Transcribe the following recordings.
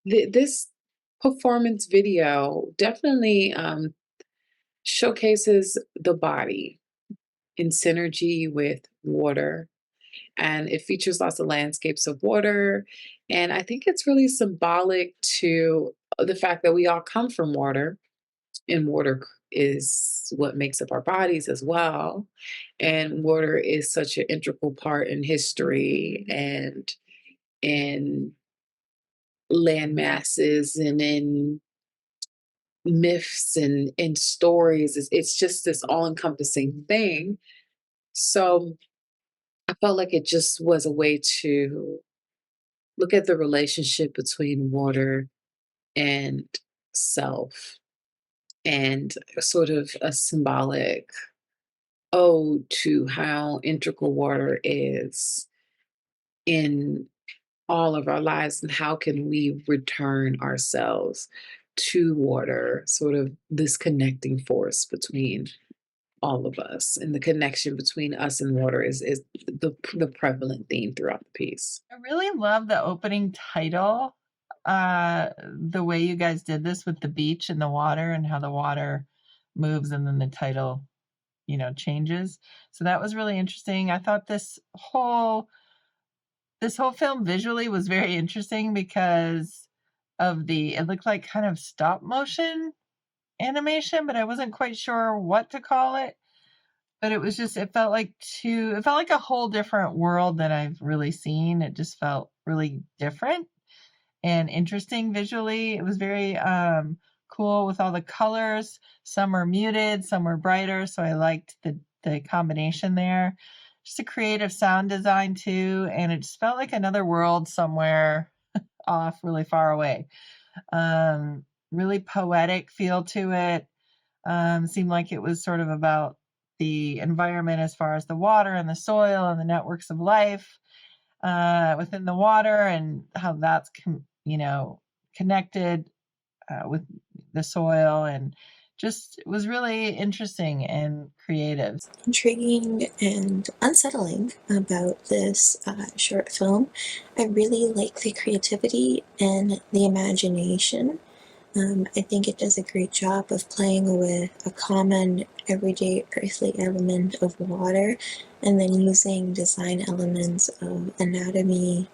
This performance video definitely showcases the body in synergy with water, and it features lots of landscapes of water. And I think it's really symbolic to the fact that we all come from water, and water is what makes up our bodies as well. And water is such an integral part in history and in land masses and in myths and in stories. It's just this all-encompassing thing. So I felt like it just was a way to look at the relationship between water and self, and sort of a symbolic ode to how integral water is in all of our lives, and how can we return ourselves to water, sort of this connecting force between all of us, and the connection between us and water is the prevalent theme throughout the piece. I really love the opening title, the way you guys did this with the beach and the water and how the water moves and then the title, changes. So that was really interesting. I thought this whole film visually was very interesting because of it looked like kind of stop motion animation, but I wasn't quite sure what to call it. But it felt like a whole different world that I've really seen. It just felt really different and interesting visually. It was very cool with all the colors. Some were muted, some were brighter, so I liked the combination there. Just a creative sound design too, and it just felt like another world somewhere off, really far away. Really poetic feel to it. Seemed like it was sort of about the environment as far as the water and the soil and the networks of life within the water, and how that's connected with the soil, and just it was really interesting and creative. Intriguing and unsettling about this short film. I really like the creativity and the imagination. I think it does a great job of playing with a common, everyday, earthly element of water, and then using design elements of anatomy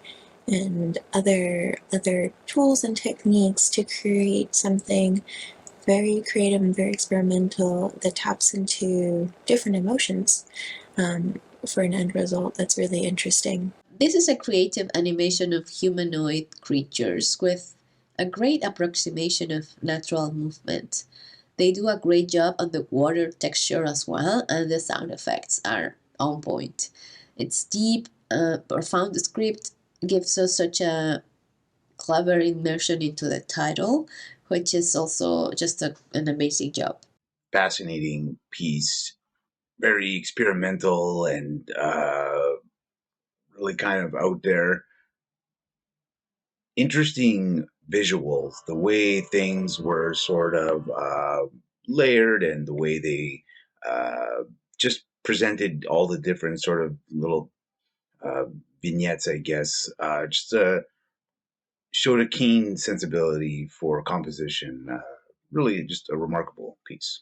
and other tools and techniques to create something very creative and very experimental that taps into different emotions for an end result that's really interesting. This is a creative animation of humanoid creatures with a great approximation of natural movement. They do a great job on the water texture as well, and the sound effects are on point. Its deep, profound script gives us such a clever immersion into the title, which is also just an amazing job. Fascinating piece, very experimental and really kind of out there. Interesting visuals, the way things were sort of layered, and the way they just presented all the different sort of little uh, vignettes, I guess. Just showed a keen sensibility for composition. Really, just a remarkable piece.